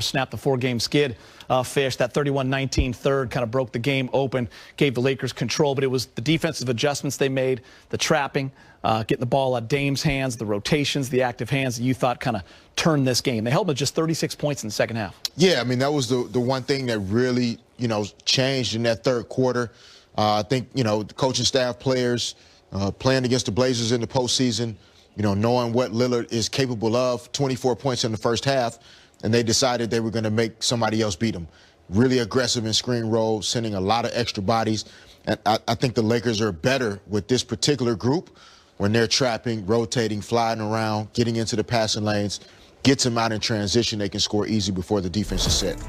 Snapped the four-game skid, Fish. That 31-19 third kind of broke the game open, gave the Lakers control, but it was the defensive adjustments they made, the trapping, getting the ball out of Dame's hands, the rotations, the active hands that you thought kind of turned this game. They held them just 36 points in the second half. Yeah, I mean, that was the one thing that really, changed in that third quarter. I think, the coaching staff, players, playing against the Blazers in the postseason, knowing what Lillard is capable of, 24 points in the first half, and they decided they were going to make somebody else beat them. Really aggressive in screen roll, sending a lot of extra bodies. And I think the Lakers are better with this particular group when they're trapping, rotating, flying around, getting into the passing lanes, gets them out in transition. They can score easy before the defense is set.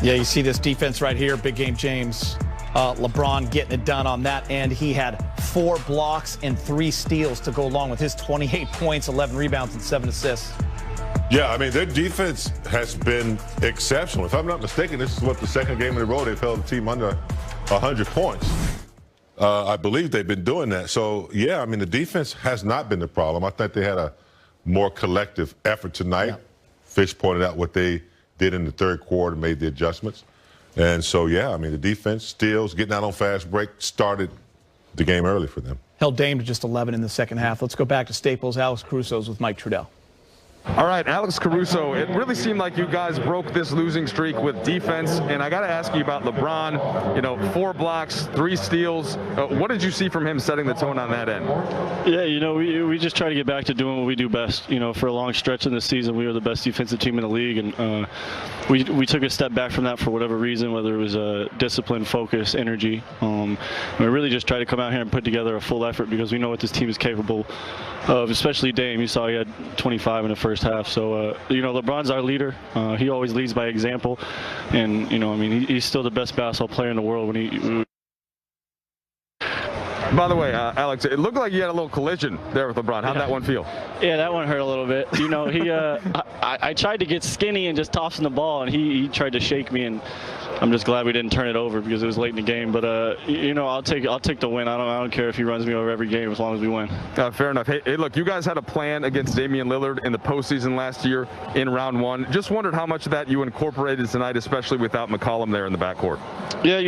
Yeah, you see this defense right here, Big Game James. LeBron getting it done on that end. He had 4 blocks and 3 steals to go along with his 28 points, 11 rebounds, and 7 assists. Yeah, I mean, their defense has been exceptional. If I'm not mistaken, this is the second game in a row they've held the team under 100 points. I believe they've been doing that. So, yeah, I mean, the defense has not been the problem. I think they had a more collective effort tonight. Yeah. Fish pointed out what they did in the third quarter, made the adjustments. And so, yeah, I mean, the defense, steals, getting out on fast break, started the game early for them. Held Dame to just 11 in the second half. Let's go back to Staples. Alex Caruso's with Mike Trudell. All right, Alex Caruso, it really seemed like you guys broke this losing streak with defense, and I got to ask you about LeBron. 4 blocks, 3 steals. What did you see from him setting the tone on that end? Yeah, we just try to get back to doing what we do best. For a long stretch in the season, we were the best defensive team in the league, and we took a step back from that for whatever reason, whether it was discipline, focus, energy. We really just try to come out here and put together a full effort because we know what this team is capable of, especially Dame. You saw he had 25 in the first half. So, LeBron's our leader. He always leads by example. And, he's still the best basketball player in the world when he... By the way, Alex, it looked like you had a little collision there with LeBron. How'd that one feel? Yeah, that one hurt a little bit. I tried to get skinny and just toss him the ball, and he tried to shake me, and I'm just glad we didn't turn it over because it was late in the game. But I'll take the win. I don't care if he runs me over every game as long as we win. Fair enough. Hey, look, you guys had a plan against Damian Lillard in the postseason last year in round 1. Just wondered how much of that you incorporated tonight, especially without McCollum there in the backcourt. Yeah,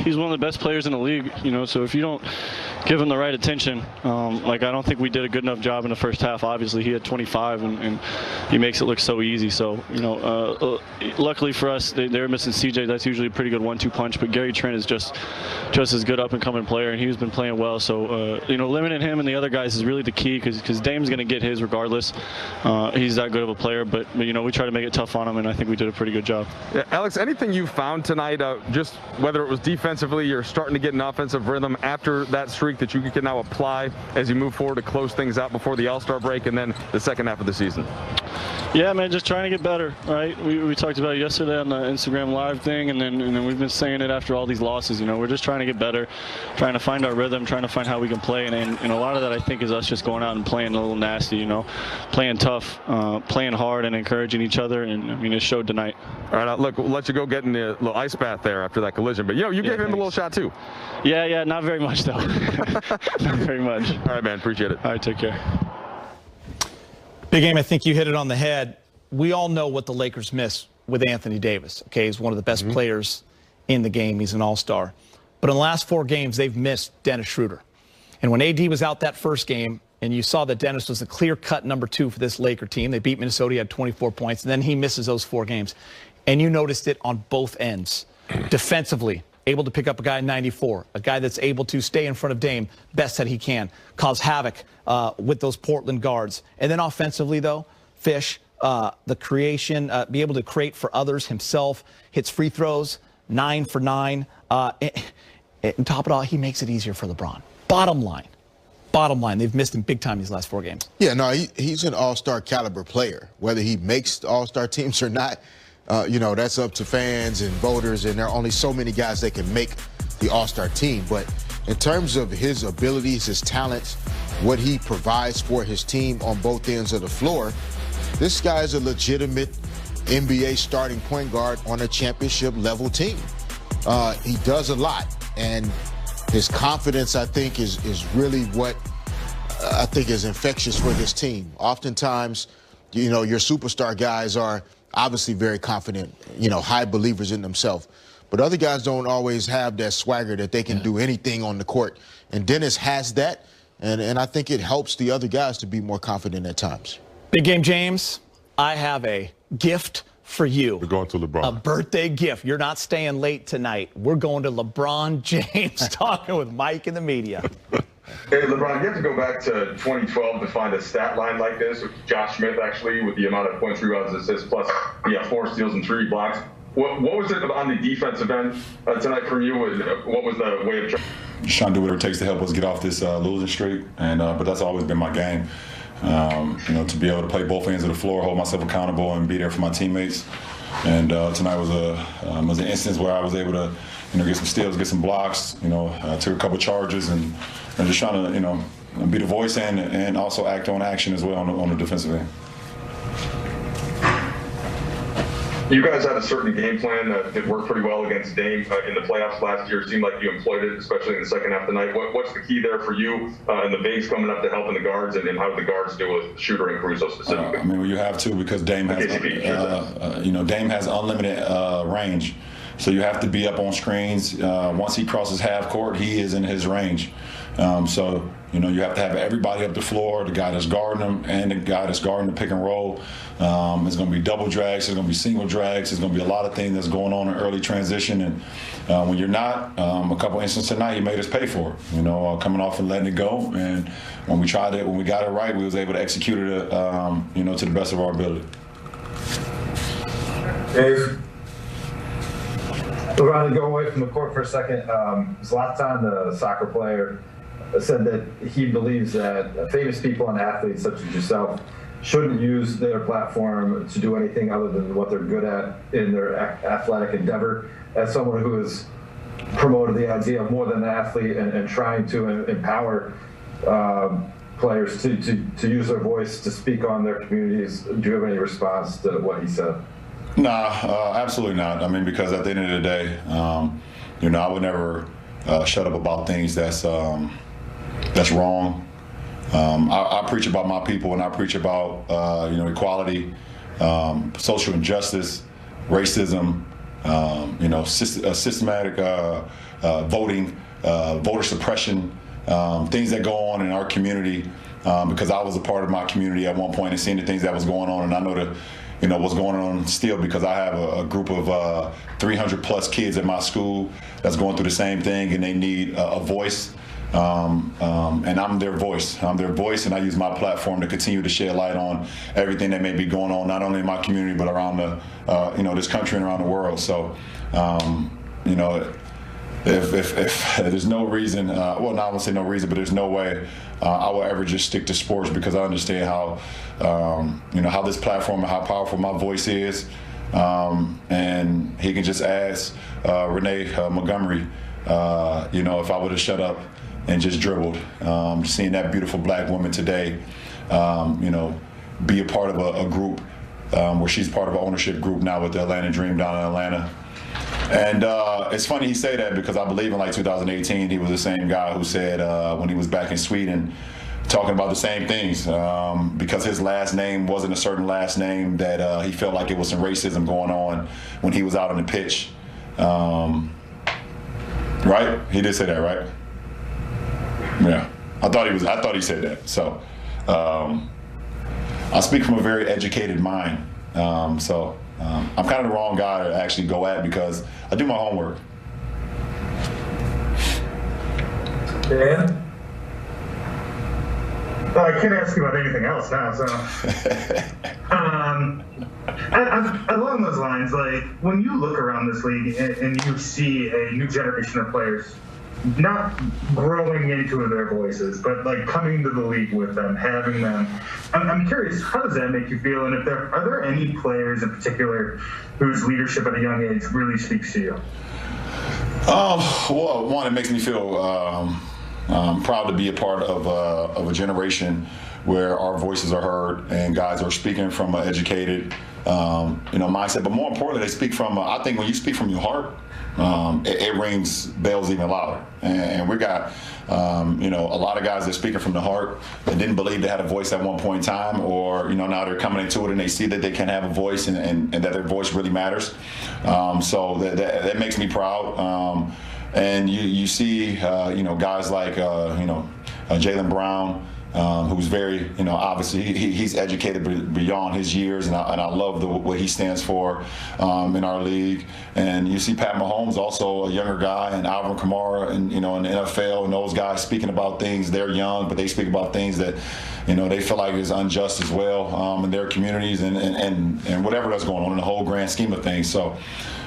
he's one of the best players in the league. So if you don't give him the right attention, I don't think we did a good enough job in the first half. Obviously, he had 25, and he makes it look so easy. So, luckily for us, they were missing CJ. That's usually a pretty good 1-2 punch. But Gary Trent is just as good up-and-coming player, and he's been playing well. So, limiting him and the other guys is really the key because Dame's going to get his regardless. He's that good of a player. But we try to make it tough on him, and I think we did a pretty good job. Yeah, Alex, anything you found tonight, just whether it was defensively, you're starting to get an offensive rhythm after that streak that you can now apply as you move forward to close things out before the All-Star break and then the second half of the season? Yeah, man, just trying to get better, right? We talked about it yesterday on the Instagram Live thing, and then we've been saying it after all these losses. We're just trying to get better, trying to find our rhythm, trying to find how we can play, and a lot of that I think is us just going out and playing a little nasty, playing tough, playing hard, and encouraging each other, and it showed tonight. All right, look, we'll let you go get in the little ice bath there after that collision, but you gave him a little shot too. Yeah, not very much though. Not very much. All right, man, appreciate it. All right, take care. Big Game, I think you hit it on the head. We all know what the Lakers miss with Anthony Davis. Okay, he's one of the best players in the game. He's an all-star. But in the last 4 games, they've missed Dennis Schroder. And when AD was out that first game, and you saw that Dennis was the clear-cut number 2 for this Laker team. They beat Minnesota, he had 24 points, and then he misses those 4 games. And you noticed it on both ends. Defensively, able to pick up a guy in 94, a guy that's able to stay in front of Dame best that he can, cause havoc with those Portland guards. And then offensively, though, Fish, the creation, be able to create for others himself, hits free throws, 9 for 9. And top it all, he makes it easier for LeBron. Bottom line, they've missed him big time these last 4 games. Yeah, no, he's an all-star caliber player. Whether he makes the all-star teams or not, that's up to fans and voters, and there are only so many guys that can make the all-star team. But in terms of his abilities, his talents, what he provides for his team on both ends of the floor, this guy is a legitimate NBA starting point guard on a championship-level team. He does a lot, and his confidence, I think, is really what I think is infectious for this team. Oftentimes, you know, your superstar guys are obviously very confident, you know, high believers in themselves. But other guys don't always have that swagger that they can do anything on the court. And Dennis has that, and I think it helps the other guys to be more confident at times. Big Game James, I have a gift for you. We're going to LeBron. A birthday gift. You're not staying late tonight. We're going to LeBron James, talking with Mike in the media. Hey, LeBron, you have to go back to 2012 to find a stat line like this with Josh Smith, actually, with the amount of points, rebounds, assists, plus 4 steals and 3 blocks. What was it on the defensive end tonight from you? What was the way of just trying to do whatever it takes to help us get off this losing streak, and but that's always been my game. You know, to be able to play both ends of the floor, hold myself accountable, and be there for my teammates. And tonight was an instance where I was able to, you know, get some steals, get some blocks. You know, I took a couple charges, and just trying to, you know, be the voice and also act on action as well on the defensive end. You guys had a certain game plan that worked pretty well against Dame in the playoffs last year. It seemed like you employed it, especially in the second half tonight. What's the key there for you and the bigs coming up to help in the guards, and how did the guards do with Schroder and Caruso specifically? I mean, well, you have to, because Dame has, you know, Dame has unlimited range. So you have to be up on screens. Once he crosses half court, he is in his range. So, you know, you have to have everybody up the floor, the guy that's guarding him and the guy that's guarding the pick and roll. It's going to be double drags. There's going to be single drags. There's going to be a lot of things that's going on in early transition. And when you're not, a couple instances tonight, you made us pay for it, you know, coming off and letting it go. And when we got it right, we was able to execute it, you know, to the best of our ability. Dave. LeBron, to go away from the court for a second, Zlatan, the soccer player, said that he believes that famous people and athletes such as yourself shouldn't use their platform to do anything other than what they're good at in their athletic endeavor. As someone who has promoted the idea of more than an athlete and trying to empower players to use their voice to speak on their communities, do you have any response to what he said? Nah, absolutely not. I mean, because at the end of the day, you know, I would never shut up about things that's wrong. I preach about my people, and I preach about you know, equality, social injustice, racism, you know, systematic voting, voter suppression, things that go on in our community. Because I was a part of my community at one point and seeing the things that was going on, and I know you know, what's going on still, because I have a group of 300 plus kids at my school that's going through the same thing, and they need a voice. And I'm their voice. I'm their voice, and I use my platform to continue to shed light on everything that may be going on, not only in my community, but around you know, this country and around the world. So, you know, if there's no reason, well, not I won't say no reason, but there's no way I will ever just stick to sports, because I understand how, you know, how this platform and how powerful my voice is. And he can just ask Renee Montgomery, you know, if I would have shut up and just dribbled. Seeing that beautiful black woman today, you know, be a part of a group where she's part of an ownership group now with the Atlanta Dream down in Atlanta. And it's funny he say that, because I believe in like 2018, he was the same guy who said when he was back in Sweden, talking about the same things, because his last name wasn't a certain last name, that he felt like it was some racism going on when he was out on the pitch. Right? He did say that, right? Yeah. I thought he said that. So I speak from a very educated mind. I'm kind of the wrong guy to actually go at, because I do my homework. Dan? Well, I can't ask you about anything else now, so. Along those lines, like, when you look around this league and you see a new generation of players not growing into their voices, but like coming to the league with them, having them, I'm curious, how does that make you feel? And are there any players in particular whose leadership at a young age really speaks to you? Well, one, it makes me feel proud to be a part of a generation where our voices are heard and guys are speaking from an educated, mindset. But more importantly, they speak from. I think when you speak from your heart, it rings bells even louder. And we got, a lot of guys that are speaking from the heart that didn't believe they had a voice at one point in time, or now they're coming into it and they see that they can have a voice and that their voice really matters. So that makes me proud. And you see, guys like, Jaylen Brown. Who's very, obviously he's educated beyond his years, and I love what he stands for in our league. And you see Pat Mahomes, also a younger guy, and Alvin Kamara, and in the NFL, and those guys speaking about things. They're young, but they speak about things that they feel like is unjust as well in their communities and whatever that's going on in the whole grand scheme of things. So,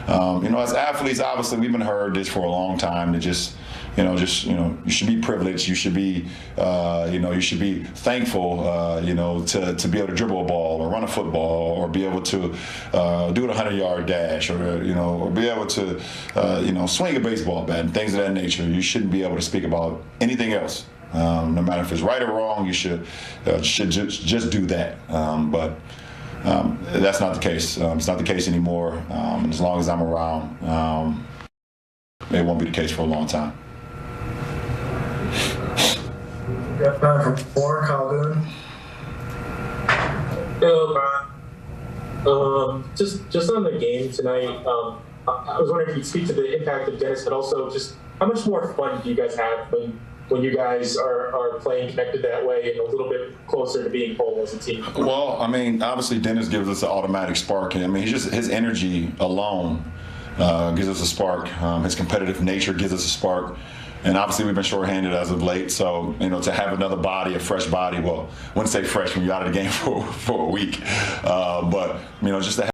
as athletes, obviously we've been heard this for a long time to you should be privileged. You should be, you should be thankful, to be able to dribble a ball or run a football or be able to do a 100-yard dash or be able to, swing a baseball bat and things of that nature. You shouldn't be able to speak about anything else. No matter if it's right or wrong, you should just do that. But that's not the case. It's not the case anymore. And as long as I'm around, it won't be the case for a long time. Got time for more, Calhoun. Just on the game tonight, I was wondering if you'd speak to the impact of Dennis, but also just how much more fun do you guys have when you guys are playing connected that way and a little bit closer to being whole as a team? Well, obviously Dennis gives us an automatic spark. His energy alone gives us a spark. His competitive nature gives us a spark. And obviously we've been shorthanded as of late, so to have another body, a fresh body. Well, I wouldn't say fresh when you're out of the game for a week, but just to have